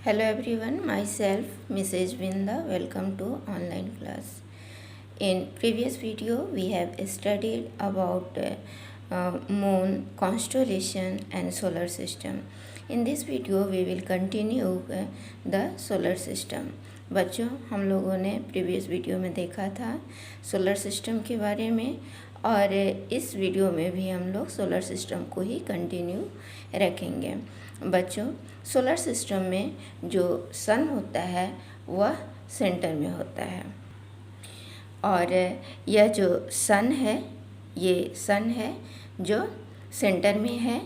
Hello everyone, myself Mrs. Vinda. Welcome to online class. In previous video, we have studied about moon, constellation and solar system. In this video, we will continue the solar system. बच्चों, हम लोगों ने previous video में देखा था solar system के बारे में और इस वीडियो में भी हम लोग सोलर सिस्टम को ही कंटिन्यू रखेंगे। बच्चों, सोलर सिस्टम में जो सन होता है वह सेंटर में होता है और यह जो सन है ये सन है जो सेंटर में है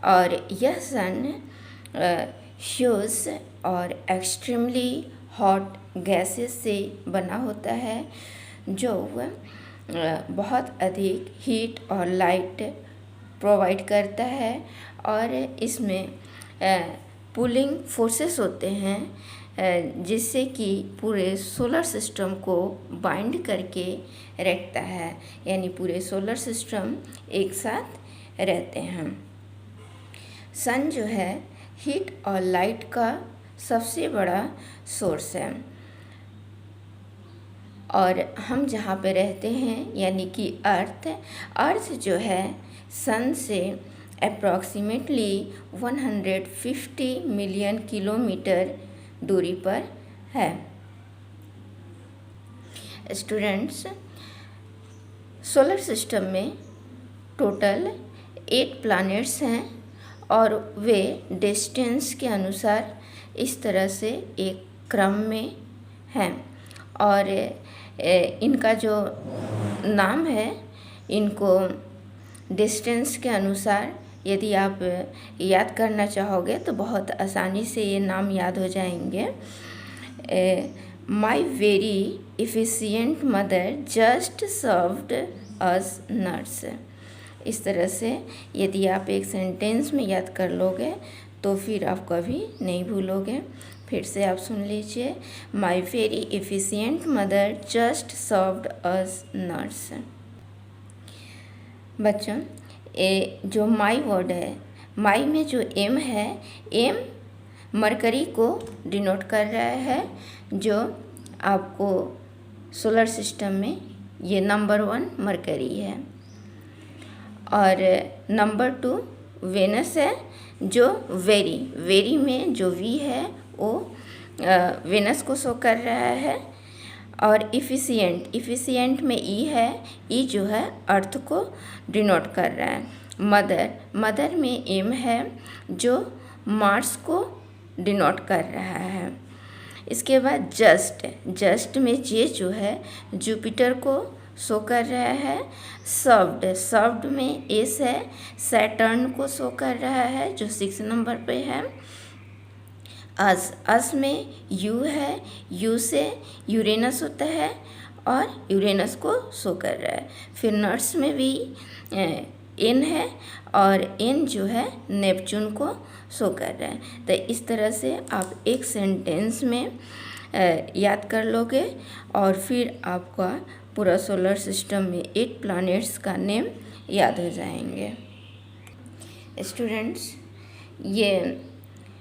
और यह सन ह्यूज और एक्सट्रीमली हॉट गैसेस से बना होता है जो बहुत अधिक हीट और लाइट प्रोवाइड करता है और इसमें पुलिंग फोर्सेस होते हैं जिससे कि पूरे सोलर सिस्टम को बाइंड करके रखता है, यानी पूरे सोलर सिस्टम एक साथ रहते हैं। सन जो है हीट और लाइट का सबसे बड़ा सोर्स है और हम जहाँ पे रहते हैं यानी कि अर्थ जो है सन से अप्रॉक्सीमेटली 150 मिलियन किलोमीटर दूरी पर है। स्टूडेंट्स, सोलर सिस्टम में टोटल 8 प्लैनेट्स हैं और वे डिस्टेंस के अनुसार इस तरह से एक क्रम में हैं और इनका जो नाम है इनको डिस्टेंस के अनुसार यदि आप याद करना चाहोगे तो बहुत आसानी से ये नाम याद हो जाएंगे। My very efficient mother just served us nuts. इस तरह से यदि आप एक सेंटेंस में याद कर लोगे तो फिर आप कभी नहीं भूलोगे। फिर से आप सुन लीजिए, my very efficient mother just served us nuts. बच्चों, जो माई वर्ड है, माई में जो एम है, एम मरकरी को डिनोट कर रहा है जो आपको सोलर सिस्टम में ये नंबर 1 मरकरी है और नंबर 2 वेनस है जो वेरी में जो वी है वो वेनस को शो कर रहा है और इफ़िशियंट में ई है, ई जो है अर्थ को डिनोट कर रहा है। मदर में एम है जो मार्स को डिनोट कर रहा है। इसके बाद जस्ट में जे जो है जुपिटर को शो कर रहा है। सर्व्ड में एस है, सैटर्न को शो कर रहा है जो 6 नंबर पे है। अस में यू है, यू से यूरेनस होता है और यूरेनस को शो कर रहा है। फिर नट्स में भी एन है और एन जो है नेपच्यून को शो कर रहा है। तो इस तरह से आप एक सेंटेंस में याद कर लोगे और फिर आपका पूरा सोलर सिस्टम में 8 प्लैनेट्स का नेम याद हो जाएंगे। स्टूडेंट्स, ये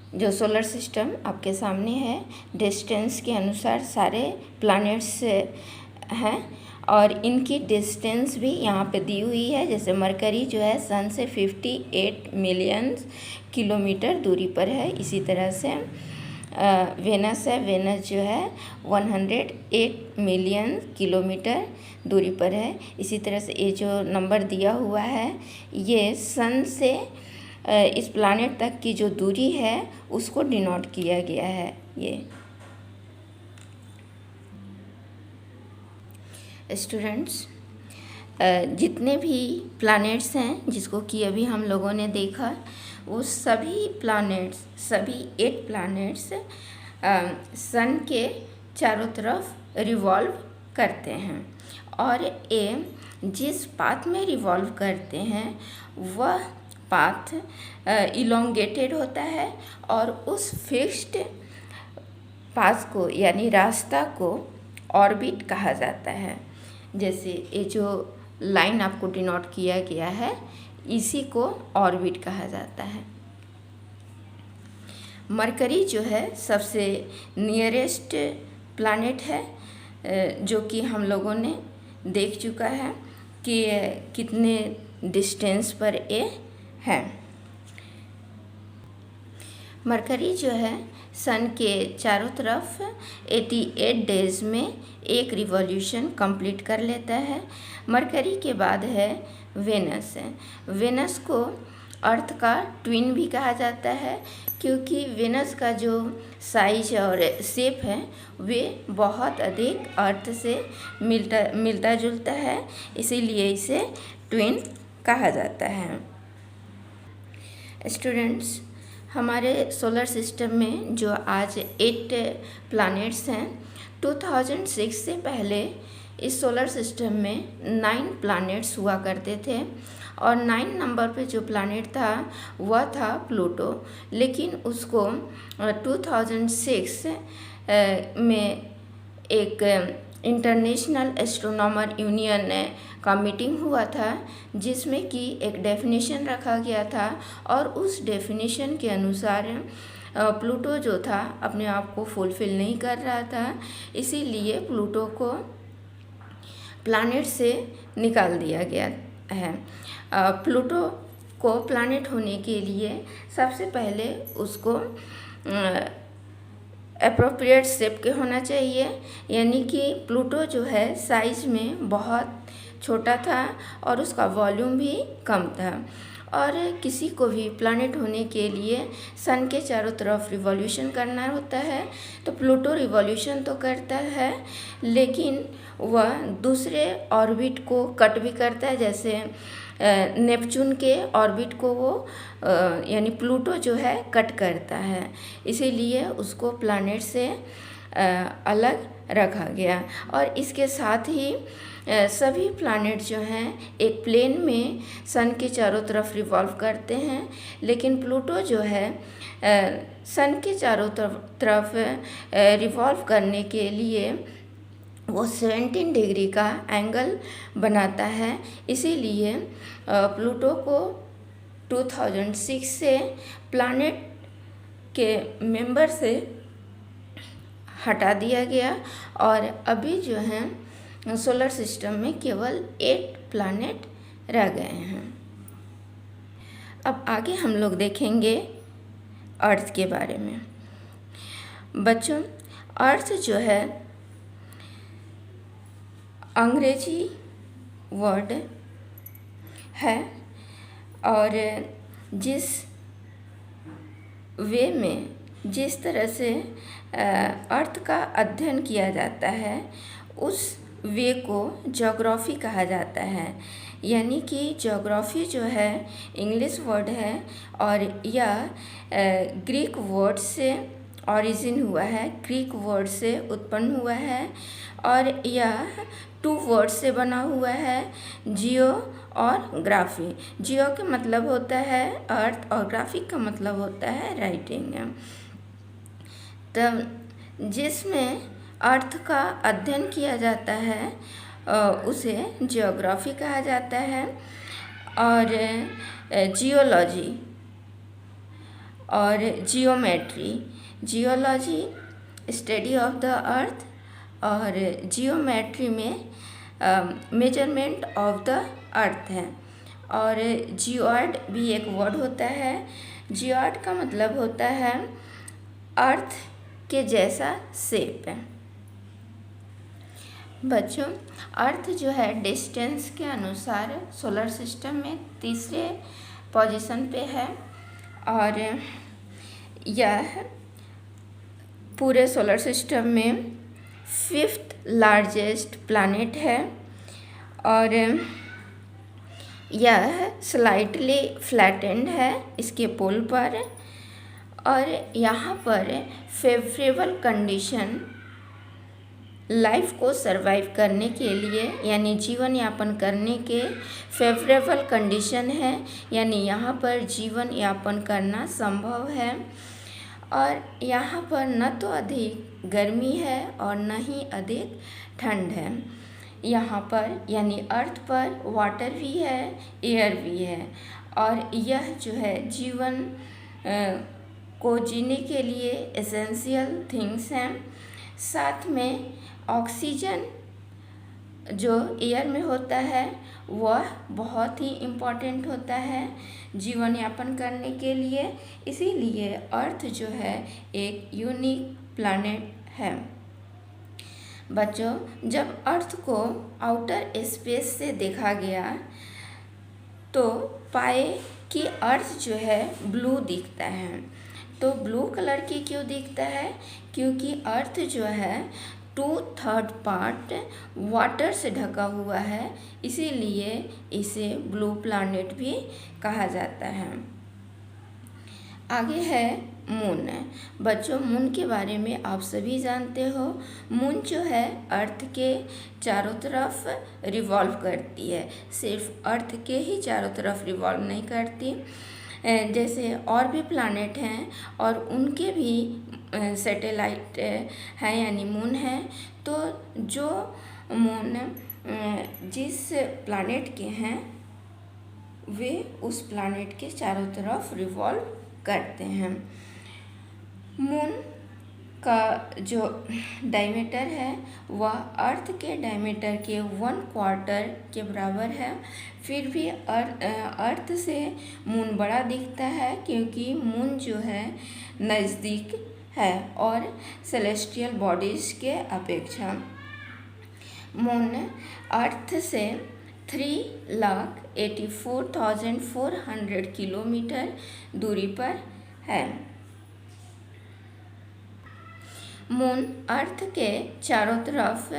जो सोलर सिस्टम आपके सामने है डिस्टेंस के अनुसार सारे प्लैनेट्स हैं और इनकी डिस्टेंस भी यहाँ पे दी हुई है। जैसे मरकरी जो है सन से 58 मिलियन किलोमीटर दूरी पर है, इसी तरह से वेनस है, वेनस जो है 108 मिलियन किलोमीटर दूरी पर है। इसी तरह से ये जो नंबर दिया हुआ है ये सन से इस प्लैनेट तक की जो दूरी है उसको डिनोट किया गया है। ये स्टूडेंट्स, जितने भी प्लैनेट्स हैं जिसको कि अभी हम लोगों ने देखा वो सभी 8 प्लैनेट्स सन के चारों तरफ रिवॉल्व करते हैं और ये जिस पाथ में रिवॉल्व करते हैं वह पाथ इलोंगेटेड होता है और उस फिक्स्ड पाथ को यानी रास्ता को ऑर्बिट कहा जाता है। जैसे ये जो लाइन आपको डिनोट किया गया है इसी को ऑर्बिट कहा जाता है। मरकरी जो है सबसे नियरेस्ट प्लैनेट है, जो कि हम लोगों ने देख चुका है कि कितने डिस्टेंस पर ये है। मरकरी जो है सन के चारों तरफ 88 डेज में एक रिवॉल्यूशन कंप्लीट कर लेता है। मरकरी के बाद है वेनस। वेनस को अर्थ का ट्विन भी कहा जाता है, क्योंकि वेनस का जो साइज और शेप है वे बहुत अधिक अर्थ से मिलता जुलता है, इसीलिए इसे ट्विन कहा जाता है। स्टूडेंट्स, हमारे सोलर सिस्टम में जो आज 8 प्लैनेट्स हैं, 2006 से पहले इस सोलर सिस्टम में 9 प्लैनेट्स हुआ करते थे और 9 नंबर पे जो प्लैनेट था वह था प्लूटो। लेकिन उसको 2006 में एक इंटरनेशनल एस्ट्रोनॉमर यूनियन का मीटिंग हुआ था, जिसमें कि एक डेफिनेशन रखा गया था और उस डेफिनेशन के अनुसार प्लूटो जो था अपने आप को फुलफिल नहीं कर रहा था, इसीलिए प्लूटो को प्लैनेट से निकाल दिया गया है। प्लूटो को प्लैनेट होने के लिए सबसे पहले उसको एप्रोप्रिएट शेप के होना चाहिए, यानी कि प्लूटो जो है साइज में बहुत छोटा था और उसका वॉल्यूम भी कम था। और किसी को भी प्लैनेट होने के लिए सन के चारों तरफ रिवॉल्यूशन करना होता है, तो प्लूटो रिवॉल्यूशन तो करता है लेकिन वह दूसरे ऑर्बिट को कट भी करता है। जैसे नेपच्यून के ऑर्बिट को वो यानी प्लूटो जो है कट करता है, इसीलिए उसको प्लैनेट से अलग रखा गया। और इसके साथ ही सभी प्लैनेट जो हैं एक प्लेन में सन के चारों तरफ रिवॉल्व करते हैं, लेकिन प्लूटो जो है सन के चारों तरफ रिवॉल्व करने के लिए वो 17 डिग्री का एंगल बनाता है, इसीलिए प्लूटो को 2006 से प्लैनेट के मेंबर से हटा दिया गया और अभी जो है सोलर सिस्टम में केवल 8 प्लैनेट रह गए हैं। अब आगे हम लोग देखेंगे अर्थ के बारे में। बच्चों, अर्थ जो है अंग्रेजी वर्ड है और जिस वे में जिस तरह से अर्थ का अध्ययन किया जाता है उस वे को ज्योग्राफी कहा जाता है। यानी कि ज्योग्राफी जो है इंग्लिश वर्ड है और यह ग्रीक वर्ड से ओरिजिन हुआ है, ग्रीक वर्ड से उत्पन्न हुआ है और यह 2 वर्ड से बना हुआ है, जियो और ग्राफी। जियो का मतलब होता है अर्थ और ग्राफी का मतलब होता है राइटिंग। तब जिसमें अर्थ का अध्ययन किया जाता है उसे जियोग्राफी कहा जाता है। और जियोलॉजी और geometry, geology study of the earth और जियोमेट्री में मेजरमेंट ऑफ द अर्थ है। और जियोइड भी एक वर्ड होता है। जियोइड का मतलब होता है अर्थ के जैसा शेप है। बच्चों, अर्थ जो है डिस्टेंस के अनुसार सोलर सिस्टम में तीसरे पोजीशन पे है और यह पूरे सोलर सिस्टम में 5th लार्जेस्ट प्लैनेट है और यह स्लाइटली फ्लैटेंड है इसके पोल पर। और यहाँ पर फेवरेबल कंडीशन लाइफ को सरवाइव करने के लिए यानी जीवन यापन करने के फेवरेबल कंडीशन है, यानी यहाँ पर जीवन यापन करना संभव है। और यहाँ पर न तो अधिक गर्मी है और न ही अधिक ठंड है। यहाँ पर यानी अर्थ पर वाटर भी है, एयर भी है और यह जो है जीवन को जीने के लिए एसेंशियल थिंग्स हैं। साथ में ऑक्सीजन जो एयर में होता है वह बहुत ही इम्पॉर्टेंट होता है जीवन यापन करने के लिए। इसीलिए अर्थ जो है एक यूनिक प्लैनेट है। बच्चों, जब अर्थ को आउटर स्पेस से देखा गया तो पाए कि अर्थ जो है ब्लू दिखता है। तो ब्लू कलर की क्यों दिखता है? क्योंकि अर्थ जो है 2/3 पार्ट वाटर से ढका हुआ है, इसीलिए इसे ब्लू प्लैनेट भी कहा जाता है। आगे है मून। बच्चों, मून के बारे में आप सभी जानते हो। मून जो है अर्थ के चारों तरफ रिवॉल्व करती है। सिर्फ अर्थ के ही चारों तरफ रिवॉल्व नहीं करती, जैसे और भी प्लैनेट हैं और उनके भी सैटेलाइट हैं यानी मून है। तो जो मून जिस प्लैनेट के हैं वे उस प्लैनेट के चारों तरफ रिवॉल्व करते हैं। मून का जो डायमीटर है वह अर्थ के डायमीटर के 1/4 के बराबर है। फिर भी अर्थ से मून बड़ा दिखता है क्योंकि मून जो है नज़दीक है और सेलेस्टियल बॉडीज़ के अपेक्षा। मून अर्थ से 3,84,400 किलोमीटर दूरी पर है। मून अर्थ के चारों तरफ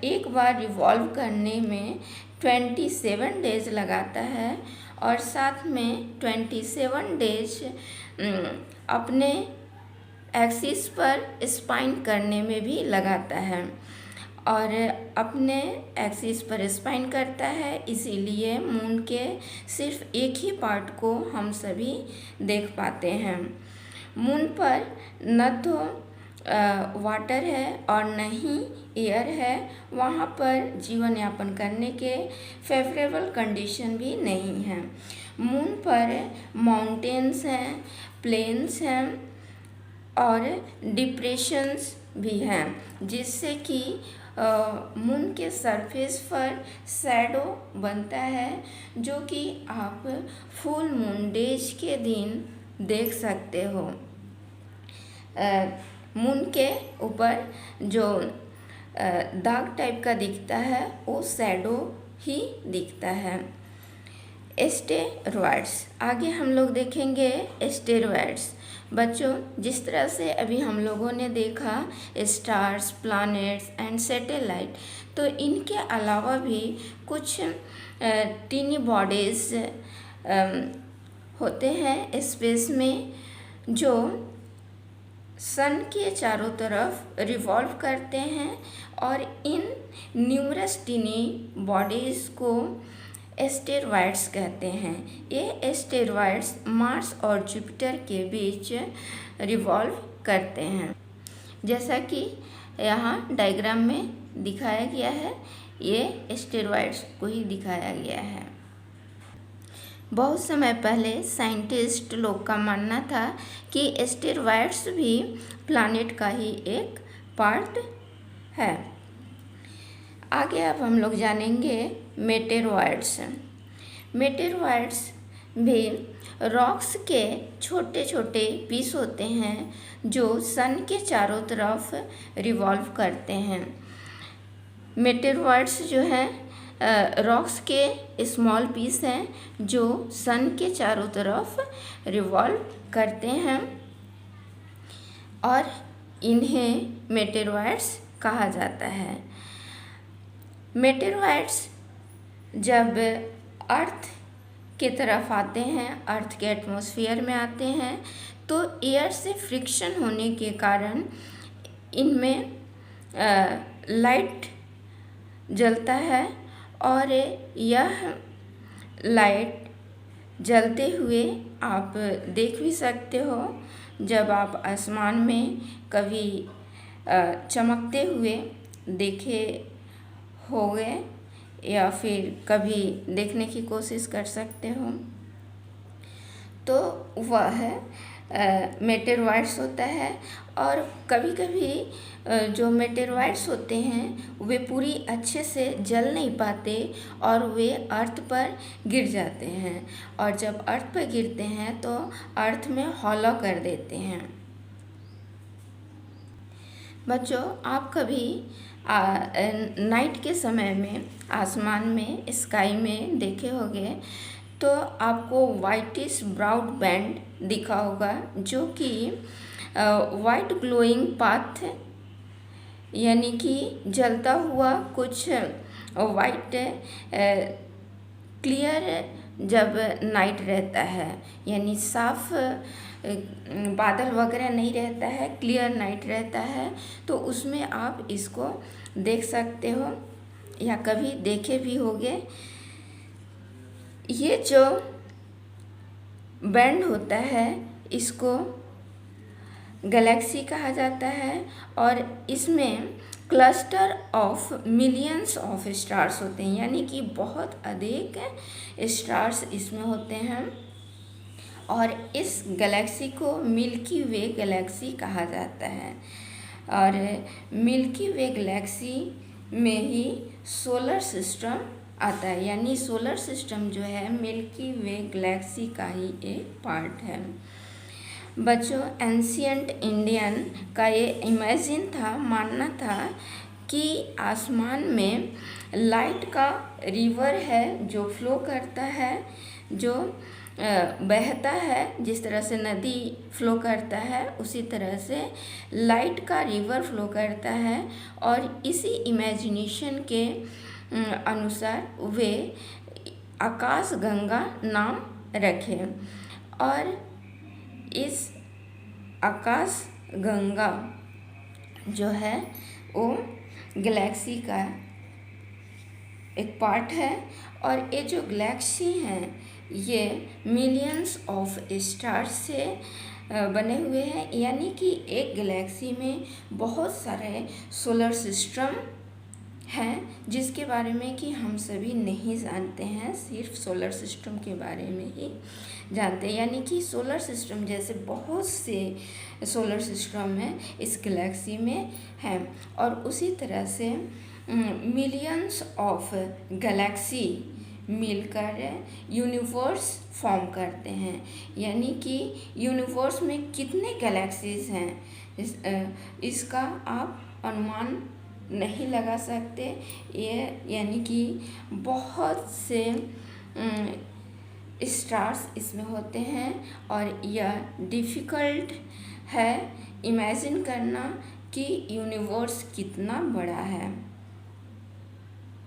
एक बार रिवॉल्व करने में 27 डेज लगाता है और साथ में 27 डेज अपने एक्सिस पर स्पाइन करने में भी लगाता है। और अपने एक्सिस पर स्पाइन करता है, इसीलिए मून के सिर्फ एक ही पार्ट को हम सभी देख पाते हैं। मून पर न तो वाटर है और न ही एयर है। वहाँ पर जीवन यापन करने के फेवरेबल कंडीशन भी नहीं है। मून पर माउंटेन्स हैं, प्लेन्स हैं और डिप्रेशंस भी हैं, जिससे कि मून के सरफेस पर शैडो बनता है, जो कि आप फुल मून डेज के दिन देख सकते हो। मून के ऊपर जो दाग टाइप का दिखता है वो शैडो ही दिखता है। एस्टेरॉयड्स, आगे हम लोग देखेंगे एस्टेरॉयड्स। बच्चों, जिस तरह से अभी हम लोगों ने देखा स्टार्स, प्लैनेट्स एंड सैटेलाइट, तो इनके अलावा भी कुछ टीनी बॉडीज़ होते हैं स्पेस में जो सन के चारों तरफ रिवॉल्व करते हैं और इन न्यूमरस टीनी बॉडीज़ को एस्टेरॉयड्स कहते हैं। ये एस्टेरॉयड्स मार्स और जुपिटर के बीच रिवॉल्व करते हैं। जैसा कि यहाँ डायग्राम में दिखाया गया है, ये एस्टेरॉयड्स को ही दिखाया गया है। बहुत समय पहले साइंटिस्ट लोग का मानना था कि एस्टेरॉयड्स भी प्लैनेट का ही एक पार्ट है। आगे अब हम लोग जानेंगे मेटेरॉयड्स। मेटेरॉयड्स भी रॉक्स के छोटे छोटे पीस होते हैं जो सन के चारों तरफ रिवॉल्व करते हैं। मेटेरॉयड्स जो हैं रॉक्स के स्मॉल पीस हैं जो सन के चारों तरफ रिवॉल्व करते हैं और इन्हें मेटेरॉयड्स कहा जाता है। मेटेरॉयड्स जब अर्थ के तरफ आते हैं, अर्थ के एटमॉस्फेयर में आते हैं, तो एयर से फ्रिक्शन होने के कारण इनमें लाइट जलता है और यह लाइट जलते हुए आप देख भी सकते हो। जब आप आसमान में कभी चमकते हुए देखे होंगे या फिर कभी देखने की कोशिश कर सकते हो, तो वह मेटेरॉइड्स होता है, और कभी कभी जो मेटेरॉइड्स होते हैं वे पूरी अच्छे से जल नहीं पाते और वे अर्थ पर गिर जाते हैं, और जब अर्थ पर गिरते हैं तो अर्थ में हॉलो कर देते हैं। बच्चों, आप कभी नाइट के समय में आसमान में, स्काई में देखे होंगे तो आपको वाइटिश ब्राउन बैंड दिखा होगा, जो कि वाइट ग्लोइंग पाथ यानी कि जलता हुआ कुछ वाइट क्लियर जब नाइट रहता है, यानी साफ बादल वगैरह नहीं रहता है, क्लियर नाइट रहता है, तो उसमें आप इसको देख सकते हो या कभी देखे भी होंगे। ये जो बैंड होता है इसको गैलेक्सी कहा जाता है, और इसमें cluster of millions of stars होते हैं, यानी कि बहुत अधिक स्टार्स इसमें होते हैं, और इस गैलेक्सी को मिल्की वे गैलेक्सी कहा जाता है। और मिल्की वे गैलेक्सी में ही सोलर सिस्टम आता है, यानी सोलर सिस्टम जो है मिल्की वे गैलेक्सी का ही एक पार्ट है। बच्चों, एंशियंट इंडियन का ये इमेजिन था, मानना था कि आसमान में लाइट का रिवर है जो फ्लो करता है, जो बहता है। जिस तरह से नदी फ्लो करता है उसी तरह से लाइट का रिवर फ्लो करता है, और इसी इमेजिनेशन के अनुसार वे आकाश गंगा नाम रखे, और इस आकाश गंगा जो है वो गैलेक्सी का एक पार्ट है, और ये जो गैलेक्सी हैं ये मिलियंस ऑफ स्टार्स से बने हुए हैं, यानी कि एक गैलेक्सी में बहुत सारे सोलर सिस्टम हैं जिसके बारे में कि हम सभी नहीं जानते हैं, सिर्फ सोलर सिस्टम के बारे में ही जानते हैं। यानी कि सोलर सिस्टम जैसे बहुत से सोलर सिस्टम हैं इस गैलेक्सी में हैं, और उसी तरह से मिलियंस ऑफ गैलेक्सी मिलकर यूनिवर्स फॉर्म करते हैं। यानी कि यूनिवर्स में कितने गैलेक्सीज हैं इसका आप अनुमान नहीं लगा सकते। ये यानी कि बहुत से स्टार्स इसमें होते हैं, और यह डिफ़िकल्ट है इमेजिन करना कि यूनिवर्स कितना बड़ा है।